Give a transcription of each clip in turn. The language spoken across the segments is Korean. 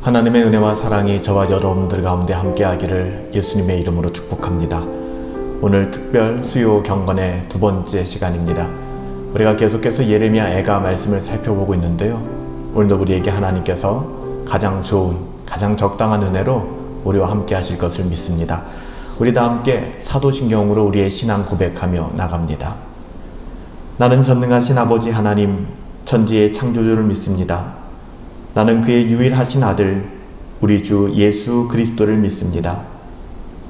하나님의 은혜와 사랑이 저와 여러분들 가운데 함께하기를 예수님의 이름으로 축복합니다. 오늘 특별 수요 경건의 두 번째 시간입니다. 우리가 계속해서 예레미야 애가 말씀을 살펴보고 있는데요. 오늘도 우리에게 하나님께서 가장 좋은, 가장 적당한 은혜로 우리와 함께 하실 것을 믿습니다. 우리 다 함께 사도신경으로 우리의 신앙 고백하며 나갑니다. 나는 전능하신 아버지 하나님, 천지의 창조주를 믿습니다. 나는 그의 유일하신 아들, 우리 주 예수 그리스도를 믿습니다.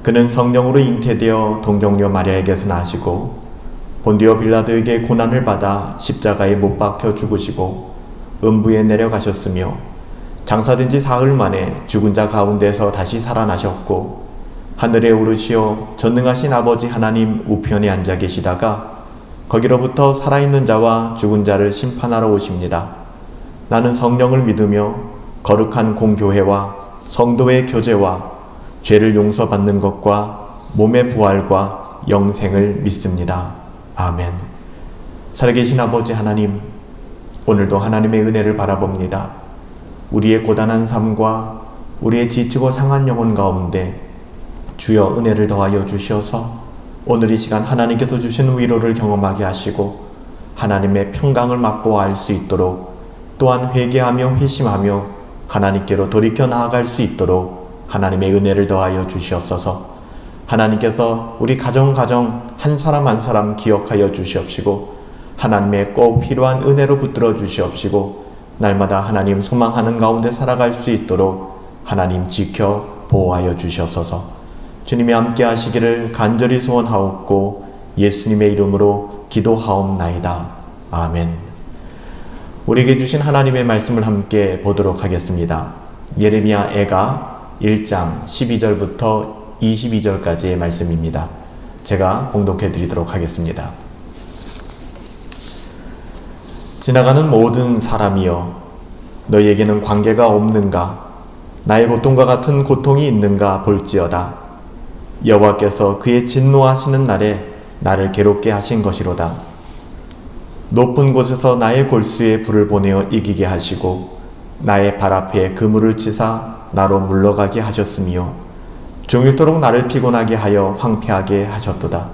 그는 성령으로 잉태되어 동정녀 마리아에게서 나시고 본디오 빌라도에게 고난을 받아 십자가에 못 박혀 죽으시고 음부에 내려가셨으며 장사된 지 사흘 만에 죽은 자 가운데서 다시 살아나셨고 하늘에 오르시어 전능하신 아버지 하나님 우편에 앉아 계시다가 거기로부터 살아있는 자와 죽은 자를 심판하러 오십니다. 나는 성령을 믿으며 거룩한 공교회와 성도의 교제와 죄를 용서받는 것과 몸의 부활과 영생을 믿습니다. 아멘. 살아계신 아버지 하나님, 오늘도 하나님의 은혜를 바라봅니다. 우리의 고단한 삶과 우리의 지치고 상한 영혼 가운데 주여 은혜를 더하여 주셔서 오늘 이 시간 하나님께서 주신 위로를 경험하게 하시고 하나님의 평강을 맛보아 알 수 있도록, 또한 회개하며 회심하며 하나님께로 돌이켜 나아갈 수 있도록 하나님의 은혜를 더하여 주시옵소서. 하나님께서 우리 가정 한 사람 한 사람 기억하여 주시옵시고 하나님의 꼭 필요한 은혜로 붙들어 주시옵시고 날마다 하나님 소망하는 가운데 살아갈 수 있도록 하나님 지켜 보호하여 주시옵소서. 주님이 함께 하시기를 간절히 소원하옵고 예수님의 이름으로 기도하옵나이다. 아멘. 우리에게 주신 하나님의 말씀을 함께 보도록 하겠습니다. 예레미야 애가 1장 12절부터 22절까지의 말씀입니다. 제가 봉독해 드리도록 하겠습니다. 지나가는 모든 사람이여, 너희에게는 관계가 없는가? 나의 고통과 같은 고통이 있는가 볼지어다. 여호와께서 그의 진노하시는 날에 나를 괴롭게 하신 것이로다. 높은 곳에서 나의 골수에 불을 보내어 이기게 하시고 나의 발 앞에 그물을 치사 나로 물러가게 하셨으며 종일토록 나를 피곤하게 하여 황폐하게 하셨도다.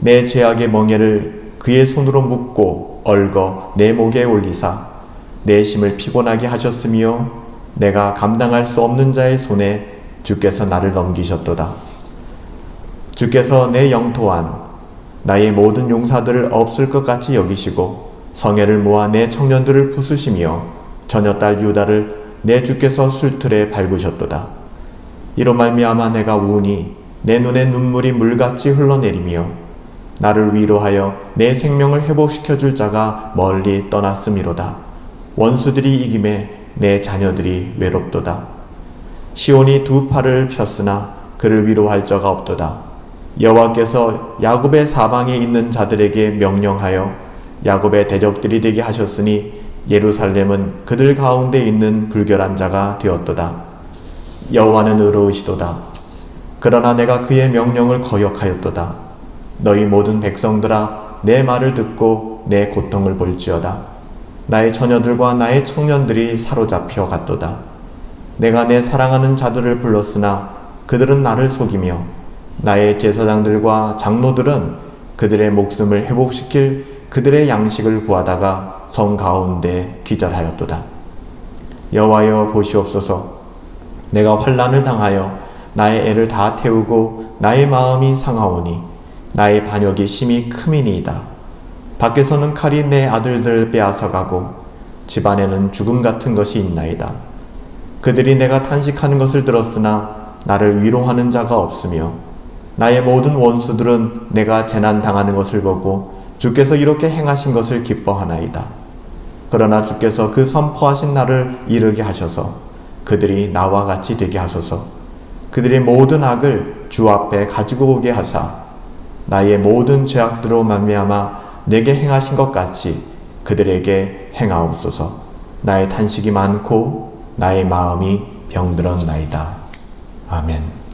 내 죄악의 멍에를 그의 손으로 묶고 얽어 내 목에 올리사 내 심을 피곤하게 하셨으며 내가 감당할 수 없는 자의 손에 주께서 나를 넘기셨도다. 주께서 내 영토한 나의 모든 용사들을 없을 것 같이 여기시고 성애를 모아 내 청년들을 부수시며 처녀딸 유다를 내 주께서 술틀에 밟으셨도다. 이로 말미암아 내가 우니 내 눈에 눈물이 물같이 흘러내리며 나를 위로하여 내 생명을 회복시켜 줄 자가 멀리 떠났음이로다. 원수들이 이김에 내 자녀들이 외롭도다. 시온이 두 팔을 폈으나 그를 위로할 자가 없도다. 여호와께서 야곱의 사방에 있는 자들에게 명령하여 야곱의 대적들이 되게 하셨으니 예루살렘은 그들 가운데 있는 불결한 자가 되었도다. 여호와는 의로우시도다. 그러나 내가 그의 명령을 거역하였도다. 너희 모든 백성들아, 내 말을 듣고 내 고통을 볼지어다. 나의 처녀들과 나의 청년들이 사로잡혀 갔도다. 내가 내 사랑하는 자들을 불렀으나 그들은 나를 속이며 나의 제사장들과 장로들은 그들의 목숨을 회복시킬 그들의 양식을 구하다가 성 가운데 기절하였도다. 여호와여 보시옵소서. 내가 환난을 당하여 나의 애를 다 태우고 나의 마음이 상하오니 나의 반역이 심히 크미니이다. 밖에서는 칼이 내 아들들을 빼앗아가고 집안에는 죽음 같은 것이 있나이다. 그들이 내가 탄식하는 것을 들었으나 나를 위로하는 자가 없으며 나의 모든 원수들은 내가 재난당하는 것을 보고 주께서 이렇게 행하신 것을 기뻐하나이다. 그러나 주께서 그 선포하신 날을 이르게 하셔서 그들이 나와 같이 되게 하소서. 그들의 모든 악을 주 앞에 가지고 오게 하사 나의 모든 죄악들로 말미암아 내게 행하신 것 같이 그들에게 행하옵소서. 나의 탄식이 많고 나의 마음이 병들었나이다. 아멘.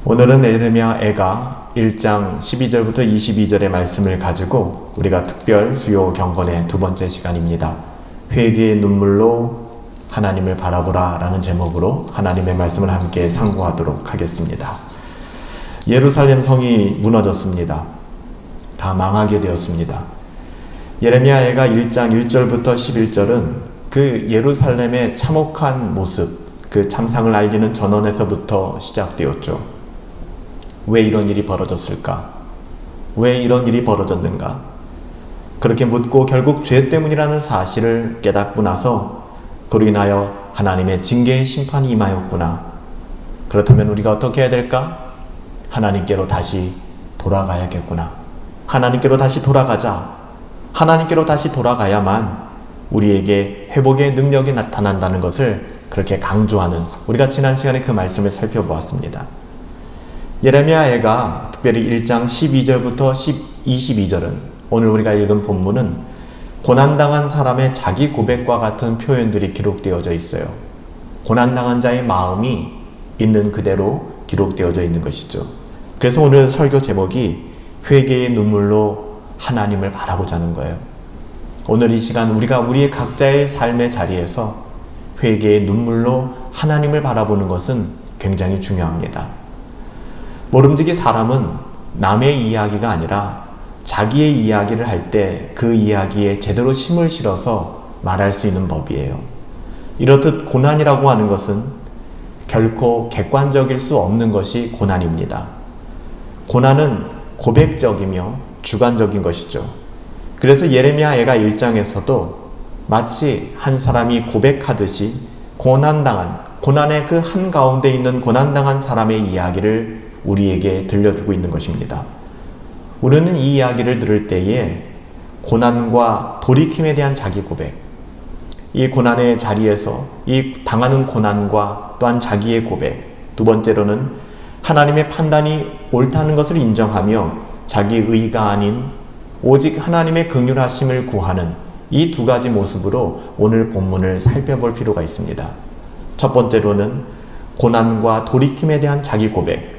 오늘은 예레미야 애가 1장 12절부터 22절의 말씀을 가지고 우리가 특별 수요 경건의 두 번째 시간입니다. 회개의 눈물로 하나님을 바라보라 라는 제목으로 하나님의 말씀을 함께 상고하도록 하겠습니다. 예루살렘 성이 무너졌습니다. 다 망하게 되었습니다. 예레미야가 1장 1절부터 11절은 그 예루살렘의 참혹한 모습, 그 참상을 알리는 전언에서부터 시작되었죠. 왜 이런 일이 벌어졌을까? 왜 이런 일이 벌어졌는가? 그렇게 묻고 결국 죄 때문이라는 사실을 깨닫고 나서 그로 인하여 하나님의 징계의 심판이 임하였구나. 그렇다면 우리가 어떻게 해야 될까? 하나님께로 다시 돌아가야겠구나. 하나님께로 다시 돌아가자. 하나님께로 다시 돌아가야만 우리에게 회복의 능력이 나타난다는 것을 그렇게 강조하는, 우리가 지난 시간에 그 말씀을 살펴보았습니다. 예레미야가 특별히 1장 12절부터 22절은 오늘 우리가 읽은 본문은 고난당한 사람의 자기 고백과 같은 표현들이 기록되어져 있어요. 고난당한 자의 마음이 있는 그대로 기록되어져 있는 것이죠. 그래서 오늘 설교 제목이 회개의 눈물로 하나님을 바라보자는 거예요. 오늘 이 시간 우리가 우리의 각자의 삶의 자리에서 회개의 눈물로 하나님을 바라보는 것은 굉장히 중요합니다. 모름지기 사람은 남의 이야기가 아니라 자기의 이야기를 할 때 그 이야기에 제대로 심을 실어서 말할 수 있는 법이에요. 이렇듯 고난이라고 하는 것은 결코 객관적일 수 없는 것이 고난입니다. 고난은 고백적이며 주관적인 것이죠. 그래서 예레미야가 1장에서도 마치 한 사람이 고백하듯이 고난의 그 한가운데 있는 고난당한 사람의 이야기를 우리에게 들려주고 있는 것입니다. 우리는 이 이야기를 들을 때에 고난과 돌이킴에 대한 자기 고백, 이 고난의 자리에서 이 당하는 고난과 또한 자기의 고백, 두 번째로는 하나님의 판단이 옳다는 것을 인정하며 자기 의가 아닌 오직 하나님의 긍휼하심을 구하는 이 두 가지 모습으로 오늘 본문을 살펴볼 필요가 있습니다. 첫 번째로는 고난과 돌이킴에 대한 자기 고백,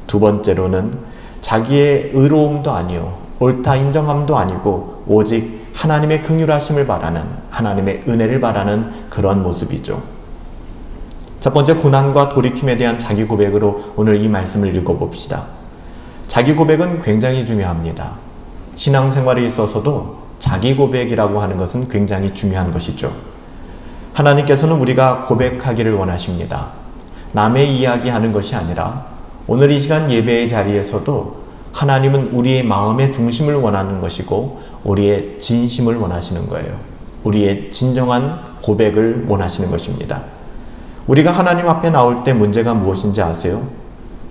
두 번째로는 자기의 의로움도 아니요 옳다 인정함도 아니고 오직 하나님의 긍휼하심을 바라는, 하나님의 은혜를 바라는 그런 모습이죠. 첫 번째, 고난과 돌이킴에 대한 자기 고백으로 오늘 이 말씀을 읽어봅시다. 자기 고백은 굉장히 중요합니다. 신앙생활에 있어서도 자기 고백이라고 하는 것은 굉장히 중요한 것이죠. 하나님께서는 우리가 고백하기를 원하십니다. 남의 이야기하는 것이 아니라 오늘 이 시간 예배의 자리에서도 하나님은 우리의 마음의 중심을 원하는 것이고 우리의 진심을 원하시는 거예요. 우리의 진정한 고백을 원하시는 것입니다. 우리가 하나님 앞에 나올 때 문제가 무엇인지 아세요?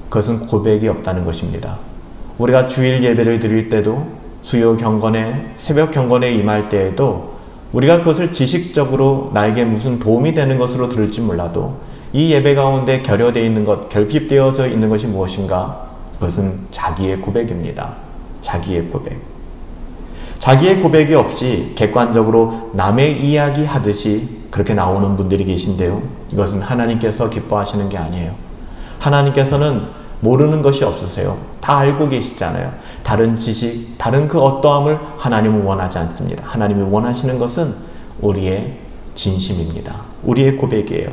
그것은 고백이 없다는 것입니다. 우리가 주일 예배를 드릴 때도 수요 경건에, 새벽 경건에 임할 때에도 우리가 그것을 지식적으로 나에게 무슨 도움이 되는 것으로 들을지 몰라도 이 예배 가운데 결여되어 있는 것, 결핍되어져 있는 것이 무엇인가? 그것은 자기의 고백입니다. 자기의 고백. 자기의 고백이 없이 객관적으로 남의 이야기 하듯이 그렇게 나오는 분들이 계신데요. 이것은 하나님께서 기뻐하시는 게 아니에요. 하나님께서는 모르는 것이 없으세요. 다 알고 계시잖아요. 다른 지식, 다른 그 어떠함을 하나님은 원하지 않습니다. 하나님이 원하시는 것은 우리의 진심입니다. 우리의 고백이에요.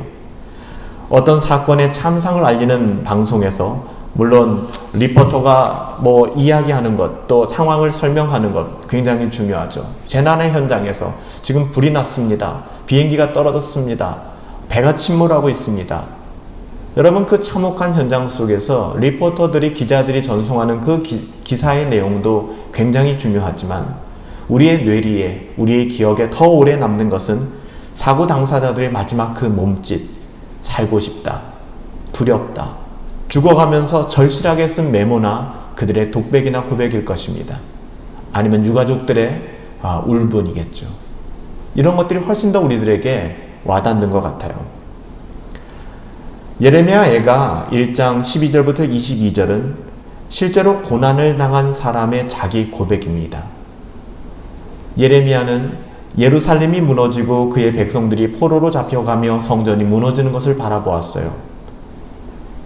어떤 사건의 참상을 알리는 방송에서 물론 리포터가 이야기하는 것, 또 상황을 설명하는 것 굉장히 중요하죠. 재난의 현장에서 지금 불이 났습니다. 비행기가 떨어졌습니다. 배가 침몰하고 있습니다. 여러분, 그 참혹한 현장 속에서 리포터들이, 기자들이 전송하는 그 기사의 내용도 굉장히 중요하지만 우리의 뇌리에, 우리의 기억에 더 오래 남는 것은 사고 당사자들의 마지막 그 몸짓, 살고 싶다, 두렵다, 죽어가면서 절실하게 쓴 메모나 그들의 독백이나 고백일 것입니다. 아니면 유가족들의 울분이겠죠. 이런 것들이 훨씬 더 우리들에게 와닿는 것 같아요. 예레미야가 1장 12절부터 22절은 실제로 고난을 당한 사람의 자기 고백입니다. 예레미야는 예루살렘이 무너지고 그의 백성들이 포로로 잡혀가며 성전이 무너지는 것을 바라보았어요.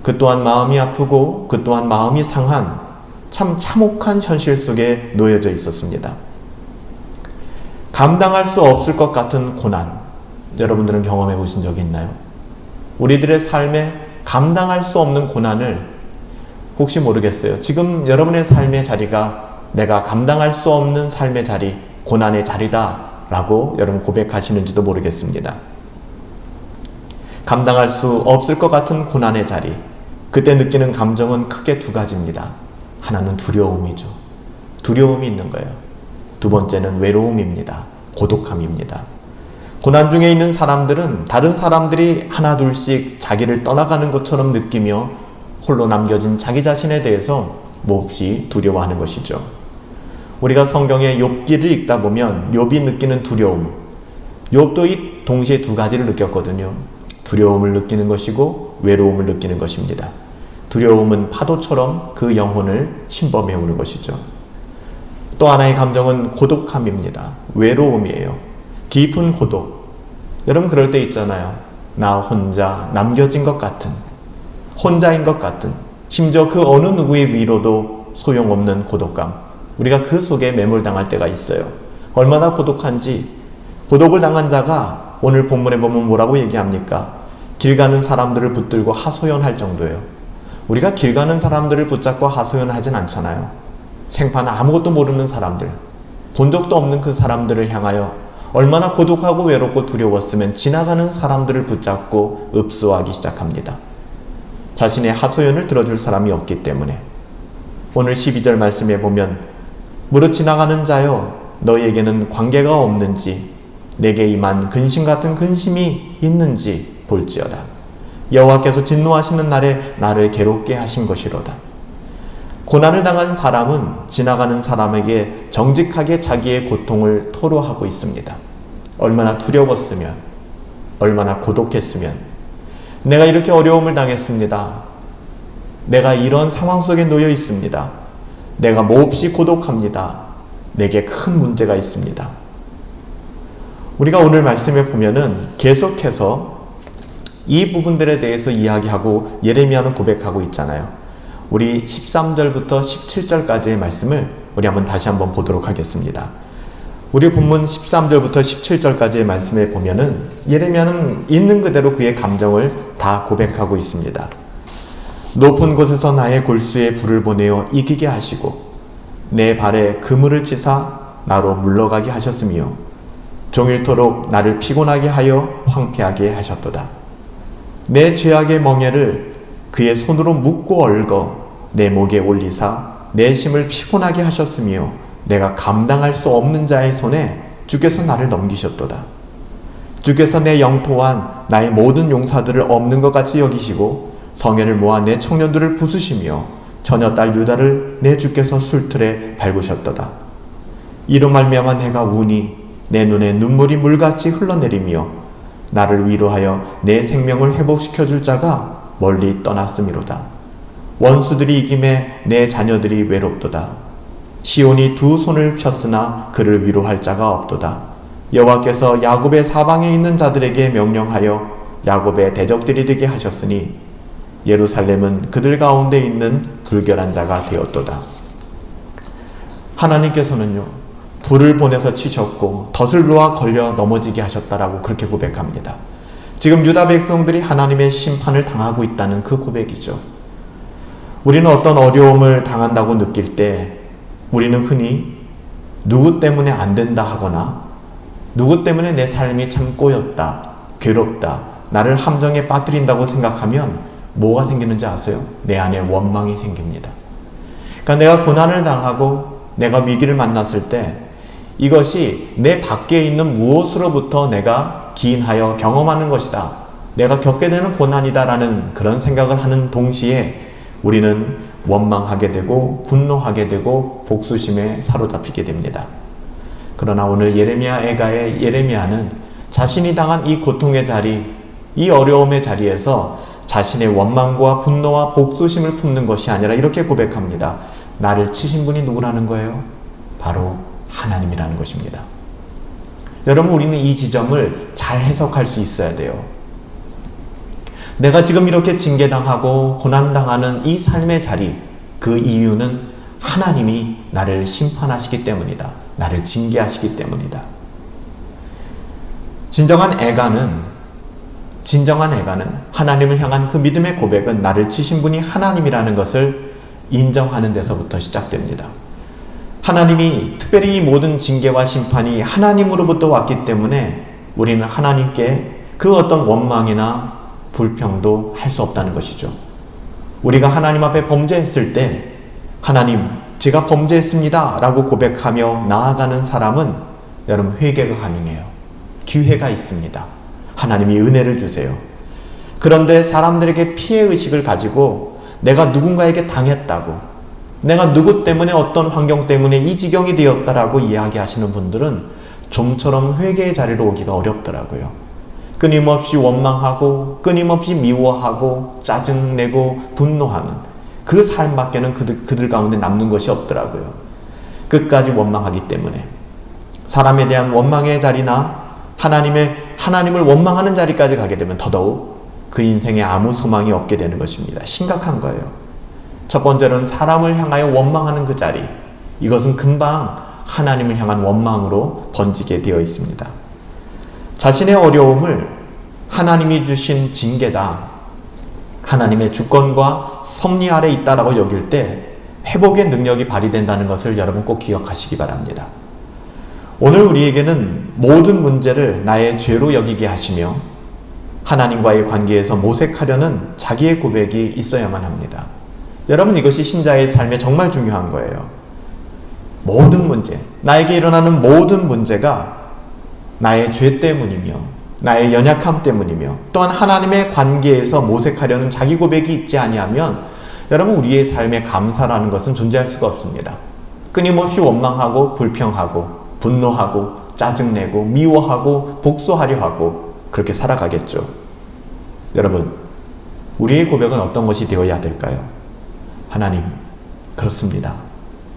그 또한 마음이 아프고 그 또한 마음이 상한 참 참혹한 현실 속에 놓여져 있었습니다. 감당할 수 없을 것 같은 고난, 여러분들은 경험해 보신 적이 있나요? 우리들의 삶에 감당할 수 없는 고난을 혹시 모르겠어요. 지금 여러분의 삶의 자리가 내가 감당할 수 없는 삶의 자리, 고난의 자리다 라고 여러분 고백하시는지도 모르겠습니다. 감당할 수 없을 것 같은 고난의 자리, 그때 느끼는 감정은 크게 두 가지입니다. 하나는 두려움이죠. 두려움이 있는 거예요. 두 번째는 외로움입니다. 고독함입니다. 고난 중에 있는 사람들은 다른 사람들이 하나 둘씩 자기를 떠나가는 것처럼 느끼며 홀로 남겨진 자기 자신에 대해서 몹시 두려워하는 것이죠. 우리가 성경의 욥기를 읽다 보면 욥이 느끼는 두려움, 욥도 이 동시에 두 가지를 느꼈거든요. 두려움을 느끼는 것이고 외로움을 느끼는 것입니다. 두려움은 파도처럼 그 영혼을 침범해오는 것이죠. 또 하나의 감정은 고독함입니다. 외로움이에요. 깊은 고독. 여러분 그럴 때 있잖아요. 나 혼자 남겨진 것 같은, 혼자인 것 같은, 심지어 그 어느 누구의 위로도 소용없는 고독감. 우리가 그 속에 매몰당할 때가 있어요. 얼마나 고독한지. 고독을 당한 자가 오늘 본문에 보면 뭐라고 얘기합니까? 길 가는 사람들을 붙들고 하소연할 정도예요. 우리가 길 가는 사람들을 붙잡고 하소연하진 않잖아요. 생판 아무것도 모르는 사람들, 본 적도 없는 그 사람들을 향하여 얼마나 고독하고 외롭고 두려웠으면 지나가는 사람들을 붙잡고 읍소하기 시작합니다. 자신의 하소연을 들어줄 사람이 없기 때문에. 오늘 12절 말씀에 보면 무릇 지나가는 자여 너희에게는 관계가 없는지 내게 임한 근심 같은 근심이 있는지 볼지어다. 여호와께서 진노하시는 날에 나를 괴롭게 하신 것이로다. 고난을 당한 사람은 지나가는 사람에게 정직하게 자기의 고통을 토로하고 있습니다. 얼마나 두려웠으면, 얼마나 고독했으면, 내가 이렇게 어려움을 당했습니다. 내가 이런 상황 속에 놓여 있습니다. 내가 몹시 고독합니다. 내게 큰 문제가 있습니다. 우리가 오늘 말씀에 보면은 계속해서 이 부분들에 대해서 이야기하고 예레미야는 고백하고 있잖아요. 우리 13절부터 17절까지의 말씀을 우리 다시 한번 보도록 하겠습니다. 우리 본문 13절부터 17절까지의 말씀에 보면은 예레미야는 있는 그대로 그의 감정을 다 고백하고 있습니다. 높은 곳에서 나의 골수에 불을 보내어 이기게 하시고 내 발에 그물을 치사 나로 물러가게 하셨으며 종일토록 나를 피곤하게 하여 황폐하게 하셨도다. 내 죄악의 멍에를 그의 손으로 묶고 얽어 내 목에 올리사 내 심을 피곤하게 하셨으며 내가 감당할 수 없는 자의 손에 주께서 나를 넘기셨도다. 주께서 내 영토한 나의 모든 용사들을 없는 것 같이 여기시고 성회를 모아 내 청년들을 부수시며 처녀딸 유다를 내 주께서 술틀에 밟으셨도다. 이로 말미암아 내가 우니 내 눈에 눈물이 물같이 흘러내리며 나를 위로하여 내 생명을 회복시켜줄 자가 멀리 떠났음이로다. 원수들이 이김에 내 자녀들이 외롭도다. 시온이 두 손을 폈으나 그를 위로할 자가 없도다. 여호와께서 야곱의 사방에 있는 자들에게 명령하여 야곱의 대적들이 되게 하셨으니 예루살렘은 그들 가운데 있는 불결한 자가 되었도다. 하나님께서는요, 불을 보내서 치셨고 덫을 놓아 걸려 넘어지게 하셨다라고 그렇게 고백합니다. 지금 유다 백성들이 하나님의 심판을 당하고 있다는 그 고백이죠. 우리는 어떤 어려움을 당한다고 느낄 때 우리는 흔히 누구 때문에 안 된다 하거나 누구 때문에 내 삶이 참 꼬였다, 괴롭다, 나를 함정에 빠뜨린다고 생각하면 뭐가 생기는지 아세요? 내 안에 원망이 생깁니다. 그러니까 내가 고난을 당하고 내가 위기를 만났을 때 이것이 내 밖에 있는 무엇으로부터 내가 기인하여 경험하는 것이다. 내가 겪게 되는 고난이다라는 그런 생각을 하는 동시에 우리는 원망하게 되고 분노하게 되고 복수심에 사로잡히게 됩니다. 그러나 오늘 예레미야 애가의 예레미야는 자신이 당한 이 고통의 자리, 이 어려움의 자리에서 자신의 원망과 분노와 복수심을 품는 것이 아니라 이렇게 고백합니다. 나를 치신 분이 누구라는 거예요? 바로 하나님이라는 것입니다. 여러분, 우리는 이 지점을 잘 해석할 수 있어야 돼요. 내가 지금 이렇게 징계당하고 고난당하는 이 삶의 자리, 그 이유는 하나님이 나를 심판하시기 때문이다. 나를 징계하시기 때문이다. 진정한 애가는 하나님을 향한 그 믿음의 고백은 나를 치신 분이 하나님이라는 것을 인정하는 데서부터 시작됩니다. 하나님이 특별히 이 모든 징계와 심판이 하나님으로부터 왔기 때문에 우리는 하나님께 그 어떤 원망이나 불평도 할 수 없다는 것이죠. 우리가 하나님 앞에 범죄했을 때 하나님, 제가 범죄했습니다 라고 고백하며 나아가는 사람은 여러분 회개가 가능해요. 기회가 있습니다. 하나님이 은혜를 주세요. 그런데 사람들에게 피해의식을 가지고 내가 누군가에게 당했다고, 내가 누구 때문에 어떤 환경 때문에 이 지경이 되었다라고 이야기하시는 분들은 좀처럼 회개의 자리로 오기가 어렵더라고요. 끊임없이 원망하고 끊임없이 미워하고 짜증내고 분노하는 그 삶밖에는 그들 가운데 남는 것이 없더라고요. 끝까지 원망하기 때문에 사람에 대한 원망의 자리나 하나님을 원망하는 자리까지 가게 되면 더더욱 그 인생에 아무 소망이 없게 되는 것입니다. 심각한 거예요. 첫 번째로는 사람을 향하여 원망하는 그 자리, 이것은 금방 하나님을 향한 원망으로 번지게 되어 있습니다. 자신의 어려움을 하나님이 주신 징계다, 하나님의 주권과 섭리 아래 있다라고 여길 때 회복의 능력이 발휘된다는 것을 여러분 꼭 기억하시기 바랍니다. 오늘 우리에게는 모든 문제를 나의 죄로 여기게 하시며 하나님과의 관계에서 모색하려는 자기의 고백이 있어야만 합니다. 여러분, 이것이 신자의 삶에 정말 중요한 거예요. 모든 문제, 나에게 일어나는 모든 문제가 나의 죄 때문이며 나의 연약함 때문이며 또한 하나님의 관계에서 모색하려는 자기 고백이 있지 아니하면 여러분, 우리의 삶에 감사라는 것은 존재할 수가 없습니다. 끊임없이 원망하고 불평하고 분노하고 짜증내고 미워하고 복수하려 하고 그렇게 살아가겠죠. 여러분, 우리의 고백은 어떤 것이 되어야 될까요? 하나님, 그렇습니다.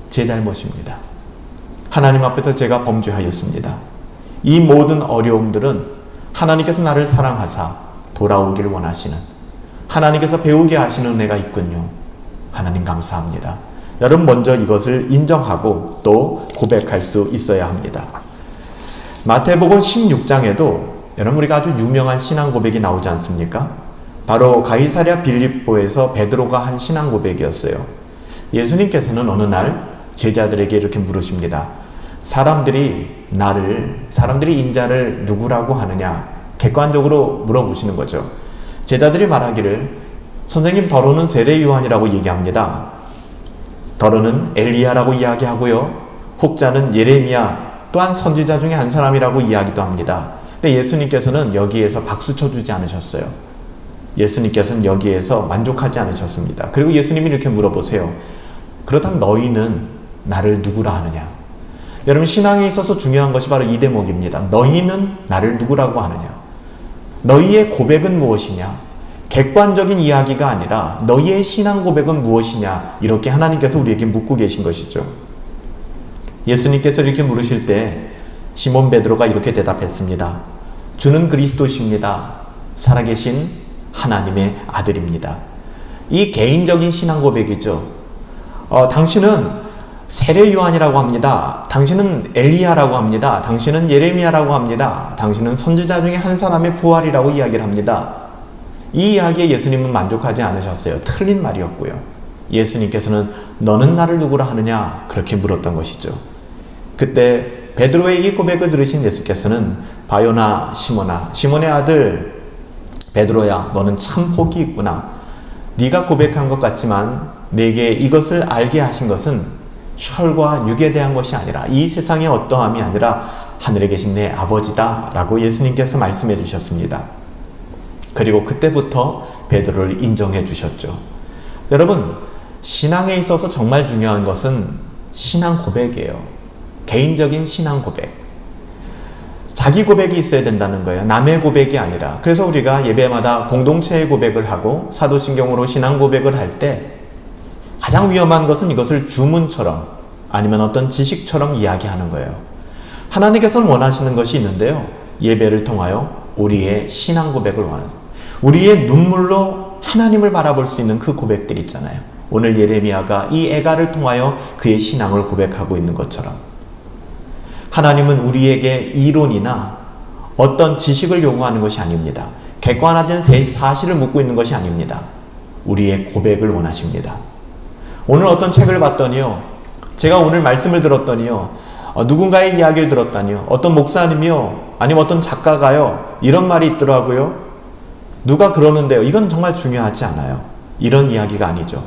제 잘못입니다. 하나님 앞에서 제가 범죄하였습니다. 이 모든 어려움들은 하나님께서 나를 사랑하사 돌아오길 원하시는, 하나님께서 배우게 하시는 은혜가 있군요. 하나님 감사합니다. 여러분, 먼저 이것을 인정하고 또 고백할 수 있어야 합니다. 마태복음 16장에도 여러분, 우리가 아주 유명한 신앙 고백이 나오지 않습니까? 바로 가이사랴 빌립보에서 베드로가 한 신앙 고백이었어요. 예수님께서는 어느 날 제자들에게 이렇게 물으십니다. 사람들이 인자를 누구라고 하느냐? 객관적으로 물어보시는 거죠. 제자들이 말하기를, 선생님, 더러는 세례 요한이라고 얘기합니다. 더러는 엘리야라고 이야기하고요. 혹자는 예레미야, 또한 선지자 중에 한 사람이라고 이야기도 합니다. 근데 예수님께서는 여기에서 박수 쳐주지 않으셨어요. 예수님께서는 여기에서 만족하지 않으셨습니다. 그리고 예수님이 이렇게 물어보세요. 그렇다면 너희는 나를 누구라 하느냐? 여러분, 신앙에 있어서 중요한 것이 바로 이 대목입니다. 너희는 나를 누구라고 하느냐? 너희의 고백은 무엇이냐? 객관적인 이야기가 아니라 너희의 신앙 고백은 무엇이냐? 이렇게 하나님께서 우리에게 묻고 계신 것이죠. 예수님께서 이렇게 물으실 때 시몬 베드로가 이렇게 대답했습니다. 주는 그리스도십니다. 살아계신 하나님의 아들입니다. 이 개인적인 신앙 고백이죠. 당신은 세례 요한이라고 합니다. 당신은 엘리야라고 합니다. 당신은 예레미야라고 합니다. 당신은 선지자 중에 한 사람의 부활이라고 이야기를 합니다. 이 이야기에 예수님은 만족하지 않으셨어요. 틀린 말이었고요. 예수님께서는 너는 나를 누구라 하느냐? 그렇게 물었던 것이죠. 그때 베드로의 이 고백을 들으신 예수께서는 바요나 시몬아, 시몬의 아들 베드로야, 너는 참 복이 있구나. 네가 고백한 것 같지만 내게 이것을 알게 하신 것은 혈과 육에 대한 것이 아니라, 이 세상의 어떠함이 아니라 하늘에 계신 내 아버지다 라고 예수님께서 말씀해 주셨습니다. 그리고 그때부터 베드로를 인정해 주셨죠. 여러분, 신앙에 있어서 정말 중요한 것은 신앙 고백이에요. 개인적인 신앙 고백. 자기 고백이 있어야 된다는 거예요. 남의 고백이 아니라. 그래서 우리가 예배마다 공동체의 고백을 하고 사도신경으로 신앙 고백을 할 때 가장 위험한 것은 이것을 주문처럼 아니면 어떤 지식처럼 이야기하는 거예요. 하나님께서는 원하시는 것이 있는데요. 예배를 통하여 우리의 신앙 고백을 원하는, 우리의 눈물로 하나님을 바라볼 수 있는 그 고백들 있잖아요. 오늘 예레미야가 이 애가를 통하여 그의 신앙을 고백하고 있는 것처럼 하나님은 우리에게 이론이나 어떤 지식을 요구하는 것이 아닙니다. 객관화된 사실을 묻고 있는 것이 아닙니다. 우리의 고백을 원하십니다. 오늘 어떤 책을 봤더니요, 제가 오늘 말씀을 들었더니요, 누군가의 이야기를 들었다니요, 어떤 목사님이요, 아니면 어떤 작가가요, 이런 말이 있더라고요. 누가 그러는데요, 이건 정말 중요하지 않아요. 이런 이야기가 아니죠.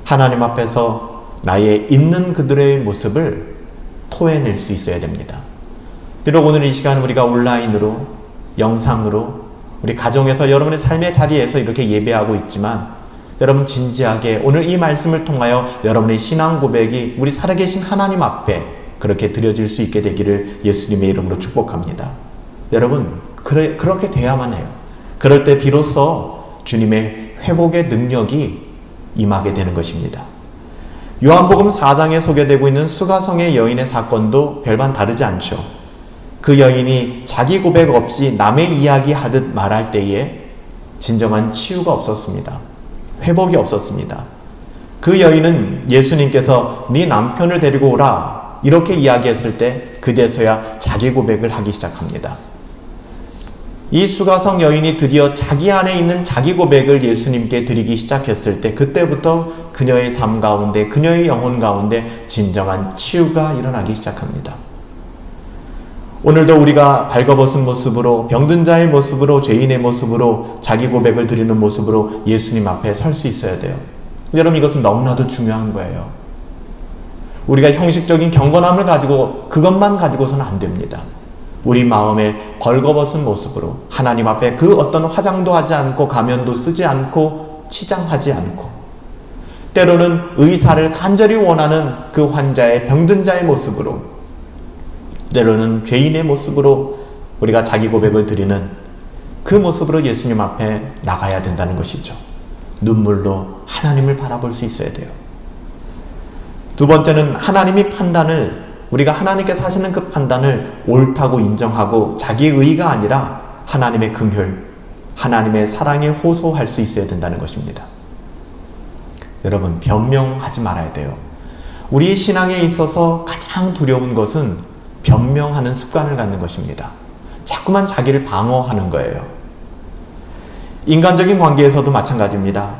하나님 앞에서 나의 있는 그들의 모습을 토해낼 수 있어야 됩니다. 비록 오늘 이 시간 우리가 온라인으로, 영상으로, 우리 가정에서 여러분의 삶의 자리에서 이렇게 예배하고 있지만, 여러분 진지하게 오늘 이 말씀을 통하여 여러분의 신앙 고백이 우리 살아계신 하나님 앞에 그렇게 드려질 수 있게 되기를 예수님의 이름으로 축복합니다. 여러분, 그렇게 돼야만 해요. 그럴 때 비로소 주님의 회복의 능력이 임하게 되는 것입니다. 요한복음 4장에 소개되고 있는 수가성의 여인의 사건도 별반 다르지 않죠. 그 여인이 자기 고백 없이 남의 이야기 하듯 말할 때에 진정한 치유가 없었습니다. 회복이 없었습니다. 그 여인은 예수님께서 네 남편을 데리고 오라 이렇게 이야기했을 때 그제서야 자기 고백을 하기 시작합니다. 이 수가성 여인이 드디어 자기 안에 있는 자기 고백을 예수님께 드리기 시작했을 때 그때부터 그녀의 삶 가운데, 그녀의 영혼 가운데 진정한 치유가 일어나기 시작합니다. 오늘도 우리가 발거벗은 모습으로, 병든 자의 모습으로, 죄인의 모습으로, 자기 고백을 드리는 모습으로 예수님 앞에 설 수 있어야 돼요. 여러분, 이것은 너무나도 중요한 거예요. 우리가 형식적인 경건함을 가지고 그것만 가지고서는 안 됩니다. 우리 마음에 벌거벗은 모습으로 하나님 앞에 그 어떤 화장도 하지 않고 가면도 쓰지 않고 치장하지 않고 때로는 의사를 간절히 원하는 그 환자의, 병든 자의 모습으로, 때로는 죄인의 모습으로 우리가 자기 고백을 드리는 그 모습으로 예수님 앞에 나가야 된다는 것이죠. 눈물로 하나님을 바라볼 수 있어야 돼요. 두 번째는 하나님이 판단을, 우리가 하나님께서 하시는 그 판단을 옳다고 인정하고 자기의 의가 아니라 하나님의 긍휼, 하나님의 사랑에 호소할 수 있어야 된다는 것입니다. 여러분, 변명하지 말아야 돼요. 우리 신앙에 있어서 가장 두려운 것은 변명하는 습관을 갖는 것입니다. 자꾸만 자기를 방어하는 거예요. 인간적인 관계에서도 마찬가지입니다.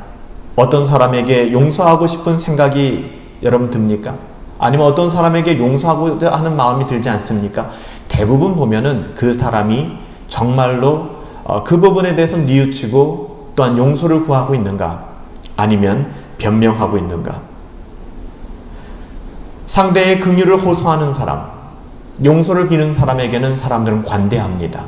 어떤 사람에게 용서하고 싶은 생각이 여러분 듭니까? 아니면 어떤 사람에게 용서하고자 하는 마음이 들지 않습니까? 대부분 보면은 그 사람이 정말로 그 부분에 대해서 뉘우치고 또한 용서를 구하고 있는가? 아니면 변명하고 있는가? 상대의 긍휼을 호소하는 사람, 용서를 비는 사람에게는 사람들은 관대합니다.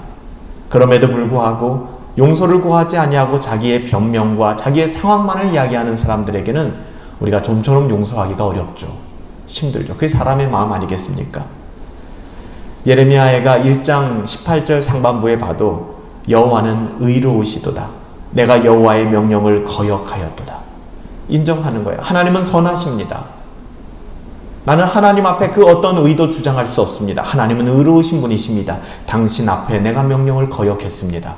그럼에도 불구하고 용서를 구하지 아니하고 자기의 변명과 자기의 상황만을 이야기하는 사람들에게는 우리가 좀처럼 용서하기가 어렵죠. 힘들죠. 그게 사람의 마음 아니겠습니까? 예레미야가 1장 18절 상반부에 봐도 여호와는 의로우시도다. 내가 여호와의 명령을 거역하였도다. 인정하는 거예요. 하나님은 선하십니다. 나는 하나님 앞에 그 어떤 의도 주장할 수 없습니다. 하나님은 의로우신 분이십니다. 당신 앞에 내가 명령을 거역했습니다.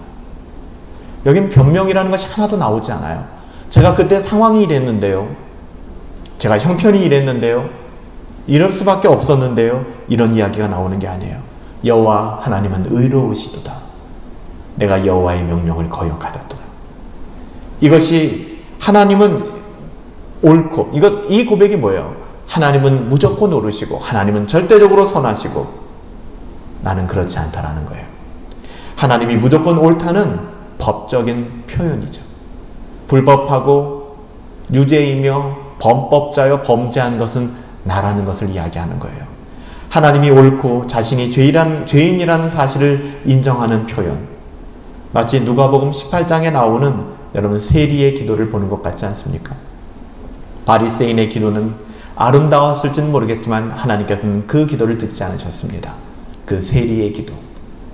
여긴 변명이라는 것이 하나도 나오지 않아요. 제가 그때 상황이 이랬는데요. 제가 형편이 이랬는데요. 이럴 수밖에 없었는데요. 이런 이야기가 나오는 게 아니에요. 여호와 하나님은 의로우시도다. 내가 여호와의 명령을 거역하였도다. 이것이 하나님은 옳고, 이 고백이 뭐예요? 하나님은 무조건 옳으시고 하나님은 절대적으로 선하시고 나는 그렇지 않다라는 거예요. 하나님이 무조건 옳다는 법적인 표현이죠. 불법하고 유죄이며 범법자여 범죄한 것은 나라는 것을 이야기하는 거예요. 하나님이 옳고 자신이 죄인이라는 사실을 인정하는 표현. 마치 누가복음 18장에 나오는 여러분 세리의 기도를 보는 것 같지 않습니까? 바리새인의 기도는 아름다웠을지는 모르겠지만 하나님께서는 그 기도를 듣지 않으셨습니다. 그 세리의 기도.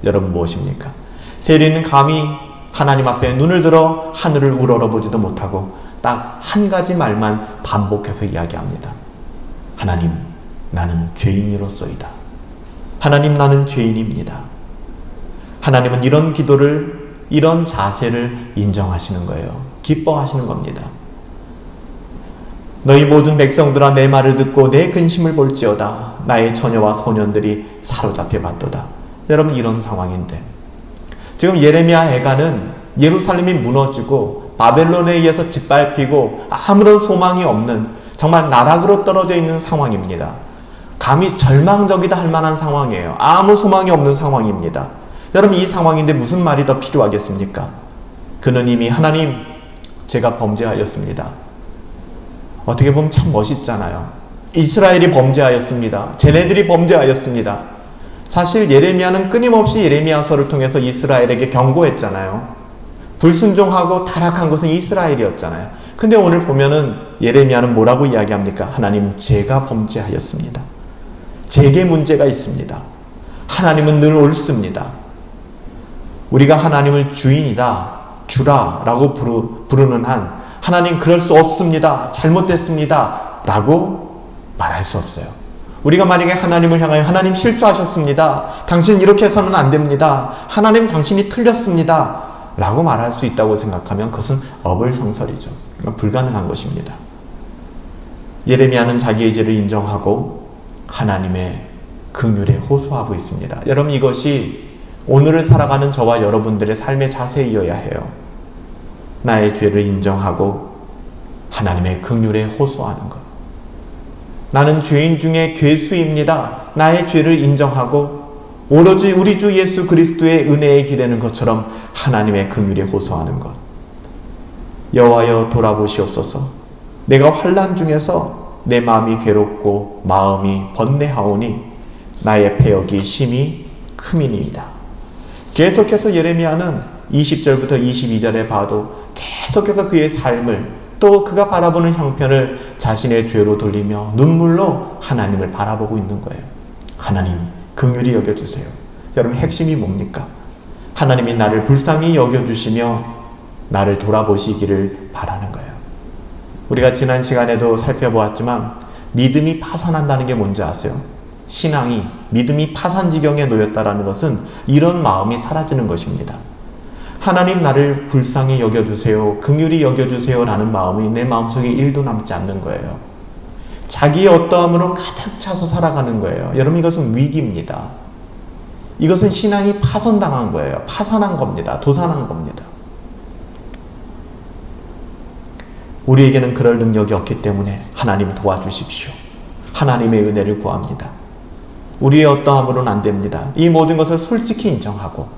여러분 무엇입니까? 세리는 감히 하나님 앞에 눈을 들어 하늘을 우러러보지도 못하고 딱 한 가지 말만 반복해서 이야기합니다. 하나님, 나는 죄인으로서이다. 하나님, 나는 죄인입니다. 하나님은 이런 기도를, 이런 자세를 인정하시는 거예요. 기뻐하시는 겁니다. 너희 모든 백성들아 내 말을 듣고 내 근심을 볼지어다. 나의 처녀와 소년들이 사로잡혀 봤도다. 여러분, 이런 상황인데 지금 예레미야 애가는 예루살렘이 무너지고 바벨론에 의해서 짓밟히고 아무런 소망이 없는 정말 나락으로 떨어져 있는 상황입니다. 감히 절망적이다 할 만한 상황이에요. 아무 소망이 없는 상황입니다. 여러분, 이 상황인데 무슨 말이 더 필요하겠습니까? 그는 이미 하나님, 제가 범죄하였습니다. 어떻게 보면 참 멋있잖아요. 이스라엘이 범죄하였습니다. 쟤네들이 범죄하였습니다. 사실 예레미야는 끊임없이 예레미야서를 통해서 이스라엘에게 경고했잖아요. 불순종하고 타락한 것은 이스라엘이었잖아요. 근데 오늘 보면은 예레미야는 뭐라고 이야기합니까? 하나님, 제가 범죄하였습니다. 제게 문제가 있습니다. 하나님은 늘 옳습니다. 우리가 하나님을 주인이다, 주라 라고 부르는 한 하나님 그럴 수 없습니다, 잘못됐습니다 라고 말할 수 없어요. 우리가 만약에 하나님을 향하여 하나님 실수하셨습니다, 당신 이렇게 해서는 안 됩니다, 하나님 당신이 틀렸습니다 라고 말할 수 있다고 생각하면 그것은 어불성설이죠. 불가능한 것입니다. 예레미야는 자기의 죄를 인정하고 하나님의 긍휼에 호소하고 있습니다. 여러분, 이것이 오늘을 살아가는 저와 여러분들의 삶의 자세이어야 해요. 나의 죄를 인정하고 하나님의 긍휼에 호소하는 것. 나는 죄인 중에 괴수입니다. 나의 죄를 인정하고 오로지 우리 주 예수 그리스도의 은혜에 기대는 것처럼 하나님의 긍휼에 호소하는 것. 여호와여 돌아보시옵소서. 내가 환난 중에서 내 마음이 괴롭고 마음이 번뇌하오니 나의 패역이 심히 크미니이다. 계속해서 예레미야는 20절부터 22절에 봐도 계속해서 그의 삶을, 또 그가 바라보는 형편을 자신의 죄로 돌리며 눈물로 하나님을 바라보고 있는 거예요. 하나님, 긍휼히 여겨주세요. 여러분, 핵심이 뭡니까? 하나님이 나를 불쌍히 여겨주시며 나를 돌아보시기를 바라는 거예요. 우리가 지난 시간에도 살펴보았지만 믿음이 파산한다는 게 뭔지 아세요? 신앙이, 믿음이 파산지경에 놓였다라는 것은 이런 마음이 사라지는 것입니다. 하나님, 나를 불쌍히 여겨주세요, 긍휼히 여겨주세요 라는 마음이 내 마음속에 1도 남지 않는 거예요. 자기의 어떠함으로 가득 차서 살아가는 거예요. 여러분, 이것은 위기입니다. 이것은 신앙이 파손당한 거예요. 파산한 겁니다. 도산한 겁니다. 우리에게는 그럴 능력이 없기 때문에 하나님 도와주십시오. 하나님의 은혜를 구합니다. 우리의 어떠함으로는 안 됩니다. 이 모든 것을 솔직히 인정하고,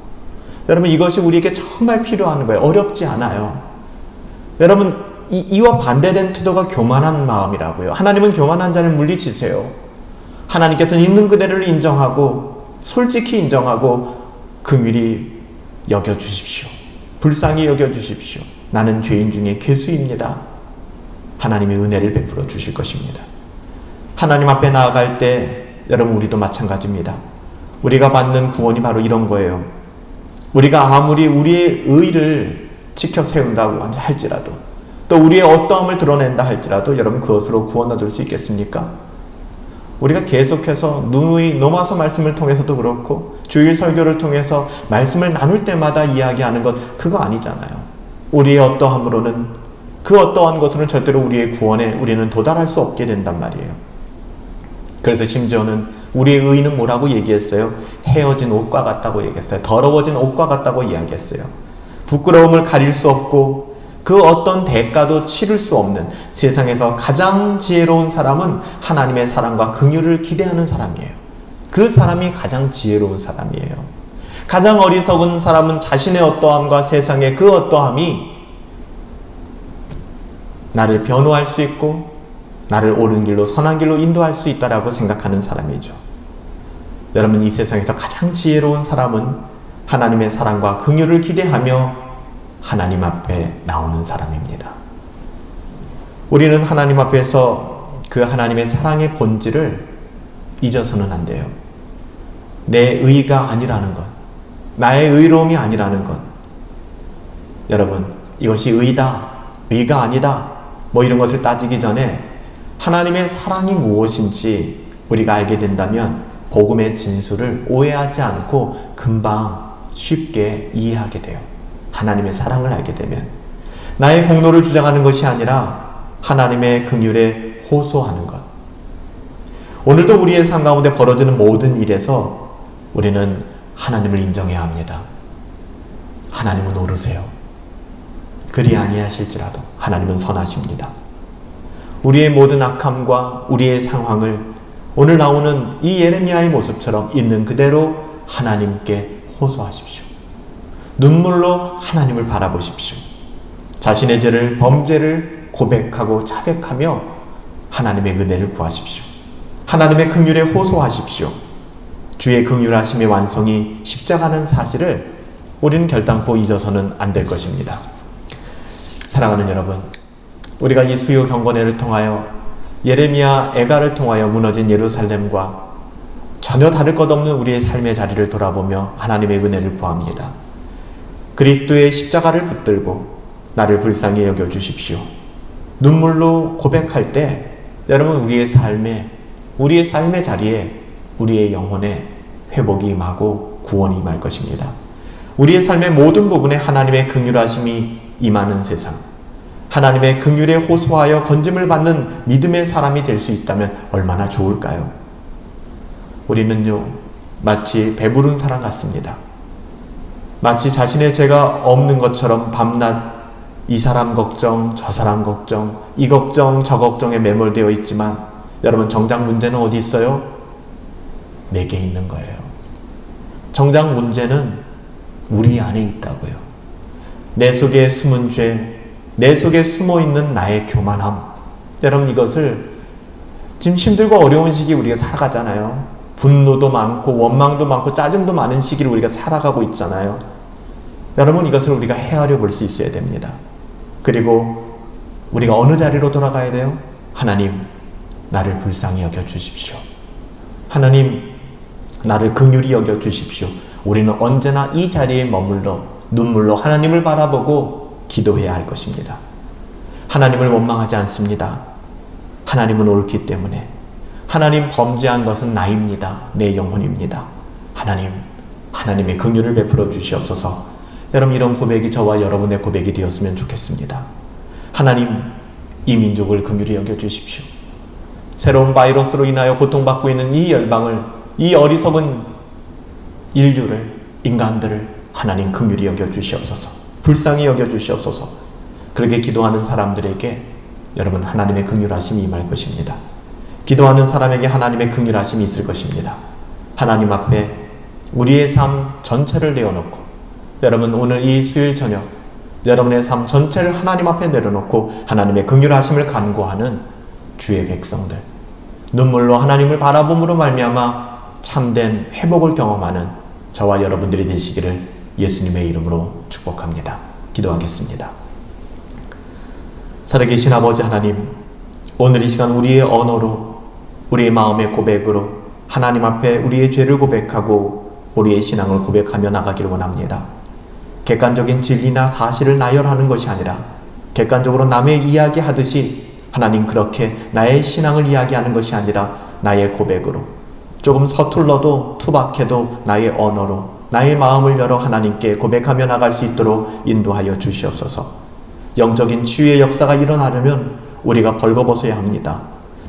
여러분, 이것이 우리에게 정말 필요한 거예요. 어렵지 않아요. 여러분, 이와 반대된 태도가 교만한 마음이라고요. 하나님은 교만한 자를 물리치세요. 하나님께서는 있는 그대를 인정하고 솔직히 인정하고 긍휼히 여겨주십시오. 불쌍히 여겨주십시오. 나는 죄인 중에 괴수입니다. 하나님의 은혜를 베풀어 주실 것입니다. 하나님 앞에 나아갈 때 여러분, 우리도 마찬가지입니다. 우리가 받는 구원이 바로 이런 거예요. 우리가 아무리 우리의 의를 지켜 세운다고 할지라도, 또 우리의 어떠함을 드러낸다 할지라도 여러분, 그것으로 구원 얻을 수 있겠습니까? 우리가 계속해서 누누이 노마서 말씀을 통해서도 그렇고 주일 설교를 통해서 말씀을 나눌 때마다 이야기하는 것, 그거 아니잖아요. 우리의 어떠함으로는, 그 어떠한 것으로는 절대로 우리의 구원에 우리는 도달할 수 없게 된단 말이에요. 그래서 심지어는 우리의 의는 뭐라고 얘기했어요? 헤어진 옷과 같다고 얘기했어요. 더러워진 옷과 같다고 이야기했어요. 부끄러움을 가릴 수 없고 그 어떤 대가도 치를 수 없는 세상에서 가장 지혜로운 사람은 하나님의 사랑과 긍휼을 기대하는 사람이에요. 그 사람이 가장 지혜로운 사람이에요. 가장 어리석은 사람은 자신의 어떠함과 세상의 그 어떠함이 나를 변호할 수 있고 나를 옳은 길로, 선한 길로 인도할 수 있다라고 생각하는 사람이죠. 여러분, 이 세상에서 가장 지혜로운 사람은 하나님의 사랑과 긍휼을 기대하며 하나님 앞에 나오는 사람입니다. 우리는 하나님 앞에서 그 하나님의 사랑의 본질을 잊어서는 안 돼요. 내 의가 아니라는 것, 나의 의로움이 아니라는 것. 여러분, 이것이 의다, 의가 아니다, 뭐 이런 것을 따지기 전에 하나님의 사랑이 무엇인지 우리가 알게 된다면 복음의 진술을 오해하지 않고 금방 쉽게 이해하게 돼요. 하나님의 사랑을 알게 되면 나의 공로를 주장하는 것이 아니라 하나님의 긍휼에 호소하는 것. 오늘도 우리의 삶 가운데 벌어지는 모든 일에서 우리는 하나님을 인정해야 합니다. 하나님은 오르세요. 그리 아니하실지라도 하나님은 선하십니다. 우리의 모든 악함과 우리의 상황을 오늘 나오는 이 예레미야의 모습처럼 있는 그대로 하나님께 호소하십시오. 눈물로 하나님을 바라보십시오. 자신의 죄를, 범죄를 고백하고 자백하며 하나님의 은혜를 구하십시오. 하나님의 긍휼에 호소하십시오. 주의 긍휼하심의 완성이 십자가는 사실을 우리는 결단코 잊어서는 안 될 것입니다. 사랑하는 여러분, 우리가 이 수요 경건회를 통하여 예레미야 애가를 통하여 무너진 예루살렘과 전혀 다를 것 없는 우리의 삶의 자리를 돌아보며 하나님의 은혜를 구합니다. 그리스도의 십자가를 붙들고 나를 불쌍히 여겨주십시오. 눈물로 고백할 때 여러분 우리의 삶의 자리에 우리의 영혼에 회복이 임하고 구원이 임할 것입니다. 우리의 삶의 모든 부분에 하나님의 긍휼하심이 임하는 세상, 하나님의 긍휼에 호소하여 건짐을 받는 믿음의 사람이 될 수 있다면 얼마나 좋을까요? 우리는요, 마치 배부른 사람 같습니다. 마치 자신의 죄가 없는 것처럼 밤낮 이 사람 걱정, 저 사람 걱정, 이 걱정, 저 걱정에 매몰되어 있지만 여러분 정작 문제는 어디 있어요? 내게 있는 거예요. 정작 문제는 우리 안에 있다고요. 내 속에 숨은 죄, 내 속에 숨어있는 나의 교만함. 여러분 이것을 지금 힘들고 어려운 시기 우리가 살아가잖아요. 분노도 많고 원망도 많고 짜증도 많은 시기를 우리가 살아가고 있잖아요. 여러분 이것을 우리가 헤아려 볼 수 있어야 됩니다. 그리고 우리가 어느 자리로 돌아가야 돼요? 하나님, 나를 불쌍히 여겨주십시오. 하나님, 나를 긍휼히 여겨주십시오. 우리는 언제나 이 자리에 머물러 눈물로 하나님을 바라보고 기도해야 할 것입니다. 하나님을 원망하지 않습니다. 하나님은 옳기 때문에. 하나님, 범죄한 것은 나입니다. 내 영혼입니다. 하나님의 긍휼을 베풀어 주시옵소서. 여러분 이런 고백이 저와 여러분의 고백이 되었으면 좋겠습니다. 하나님, 이 민족을 긍휼히 여겨주십시오. 새로운 바이러스로 인하여 고통받고 있는 이 열방을, 이 어리석은 인류를, 인간들을 하나님 긍휼히 여겨주시옵소서. 불쌍히 여겨주시옵소서. 그렇게 기도하는 사람들에게 여러분 하나님의 긍휼하심이 임할 것입니다. 기도하는 사람에게 하나님의 긍휼하심이 있을 것입니다. 하나님 앞에 우리의 삶 전체를 내어놓고 여러분 오늘 이 수요일 저녁 여러분의 삶 전체를 하나님 앞에 내려놓고 하나님의 긍휼하심을 간구하는 주의 백성들, 눈물로 하나님을 바라봄으로 말미암아 참된 회복을 경험하는 저와 여러분들이 되시기를 예수님의 이름으로 축복합니다. 기도하겠습니다. 살아계신 아버지 하나님, 오늘 이 시간 우리의 언어로, 우리의 마음의 고백으로 하나님 앞에 우리의 죄를 고백하고 우리의 신앙을 고백하며 나가기를 원합니다. 객관적인 진리나 사실을 나열하는 것이 아니라 객관적으로 남의 이야기하듯이 하나님 그렇게 나의 신앙을 이야기하는 것이 아니라 나의 고백으로, 조금 서툴러도 투박해도 나의 언어로 나의 마음을 열어 하나님께 고백하며 나갈 수 있도록 인도하여 주시옵소서. 영적인 치유의 역사가 일어나려면 우리가 벌거벗어야 합니다.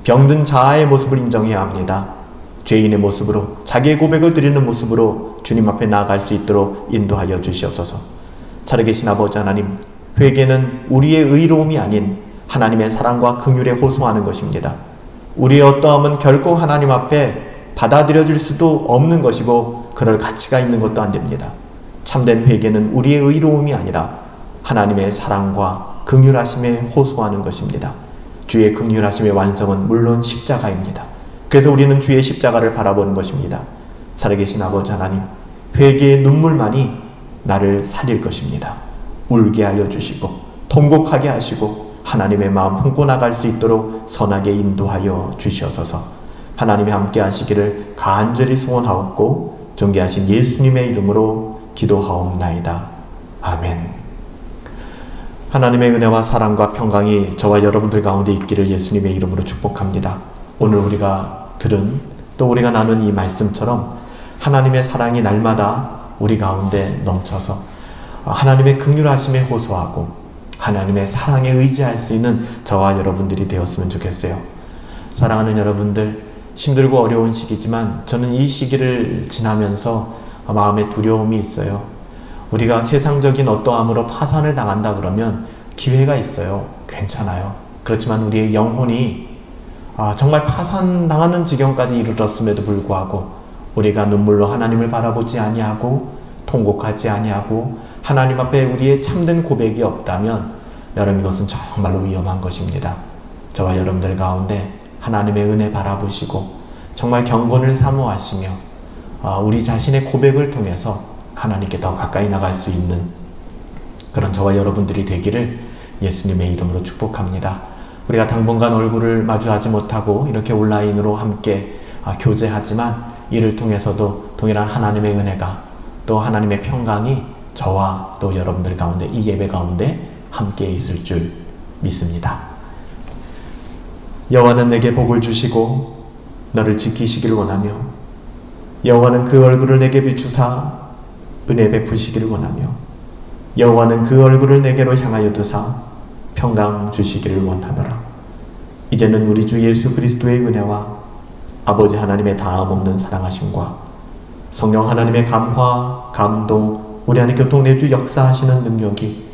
병든 자아의 모습을 인정해야 합니다. 죄인의 모습으로, 자기의 고백을 드리는 모습으로 주님 앞에 나아갈 수 있도록 인도하여 주시옵소서. 살아계신 아버지 하나님, 회개는 우리의 의로움이 아닌 하나님의 사랑과 긍휼에 호소하는 것입니다. 우리의 어떠함은 결코 하나님 앞에 받아들여질 수도 없는 것이고 그럴 가치가 있는 것도 안 됩니다. 참된 회개는 우리의 의로움이 아니라 하나님의 사랑과 긍휼하심에 호소하는 것입니다. 주의 긍휼하심의 완성은 물론 십자가입니다. 그래서 우리는 주의 십자가를 바라보는 것입니다. 살아계신 아버지 하나님, 회개의 눈물만이 나를 살릴 것입니다. 울게 하여 주시고 통곡하게 하시고 하나님의 마음 품고 나갈 수 있도록 선하게 인도하여 주시옵소서. 하나님이 함께 하시기를 간절히 소원하옵고 존귀하신 예수님의 이름으로 기도하옵나이다. 아멘. 하나님의 은혜와 사랑과 평강이 저와 여러분들 가운데 있기를 예수님의 이름으로 축복합니다. 오늘 우리가 들은, 또 우리가 나눈 이 말씀처럼 하나님의 사랑이 날마다 우리 가운데 넘쳐서 하나님의 긍휼하심에 호소하고 하나님의 사랑에 의지할 수 있는 저와 여러분들이 되었으면 좋겠어요. 사랑하는 여러분들, 힘들고 어려운 시기지만 저는 이 시기를 지나면서 마음에 두려움이 있어요. 우리가 세상적인 어떠함으로 파산을 당한다 그러면 기회가 있어요. 괜찮아요. 그렇지만 우리의 영혼이 정말 파산당하는 지경까지 이르렀음에도 불구하고 우리가 눈물로 하나님을 바라보지 아니하고 통곡하지 아니하고 하나님 앞에 우리의 참된 고백이 없다면 여러분, 이것은 정말로 위험한 것입니다. 저와 여러분들 가운데 하나님의 은혜 바라보시고 정말 경건을 사모하시며 우리 자신의 고백을 통해서 하나님께 더 가까이 나갈 수 있는 그런 저와 여러분들이 되기를 예수님의 이름으로 축복합니다. 우리가 당분간 얼굴을 마주하지 못하고 이렇게 온라인으로 함께 교제하지만 이를 통해서도 동일한 하나님의 은혜가 또 하나님의 평강이 저와 또 여러분들 가운데 이 예배 가운데 함께 있을 줄 믿습니다. 여호와는 내게 복을 주시고 너를 지키시기를 원하며 여호와는 그 얼굴을 내게 비추사 은혜 베푸시기를 원하며 여호와는 그 얼굴을 내게로 향하여 드사 평강 주시기를 원하노라. 이제는 우리 주 예수 그리스도의 은혜와 아버지 하나님의 다함없는 사랑하심과 성령 하나님의 감화, 감동, 우리 안에 교통내주 역사하시는 능력이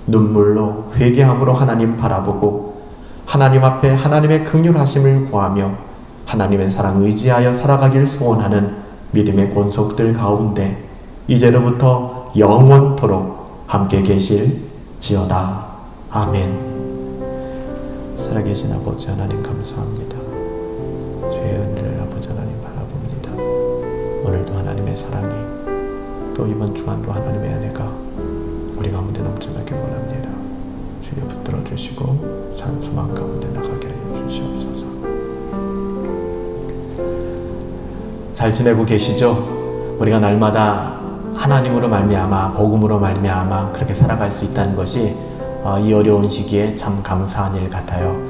눈물로 회개함으로 하나님 바라보고 하나님 앞에 하나님의 긍휼하심을 구하며 하나님의 사랑 의지하여 살아가길 소원하는 믿음의 권속들 가운데 이제로부터 영원토록 함께 계실지어다. 아멘. 살아계신 아버지 하나님 감사합니다. 주의 은혜를 아버지 하나님 바라봅니다. 오늘도 하나님의 사랑이 또 이번 주간도 하나님의 은혜가 우리 가운데 넘쳐나길 원합니다. 주여 붙들어 주시고 산소망 가운데 나가게 하여 주시옵소서. 잘 지내고 계시죠? 우리가 날마다 하나님으로 말미암아 복음으로 말미암아 그렇게 살아갈 수 있다는 것이 이 어려운 시기에 참 감사한 일 같아요.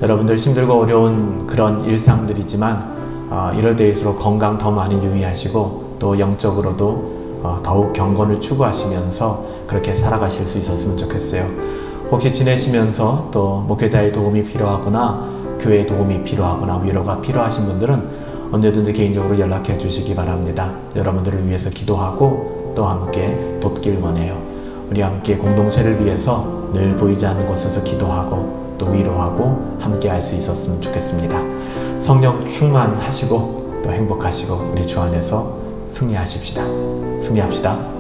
여러분들 힘들고 어려운 그런 일상들이지만 이럴 때일수록 건강 더 많이 유의하시고 또 영적으로도 더욱 경건을 추구하시면서 그렇게 살아가실 수 있었으면 좋겠어요. 혹시 지내시면서 또 목회자의 도움이 필요하거나 교회의 도움이 필요하거나 위로가 필요하신 분들은 언제든지 개인적으로 연락해 주시기 바랍니다. 여러분들을 위해서 기도하고 또 함께 돕길 원해요. 우리 함께 공동체를 위해서 늘 보이지 않는 곳에서 기도하고 또 위로하고 함께 할 수 있었으면 좋겠습니다. 성령 충만하시고 또 행복하시고 우리 주 안에서 승리하십시다. 승리합시다.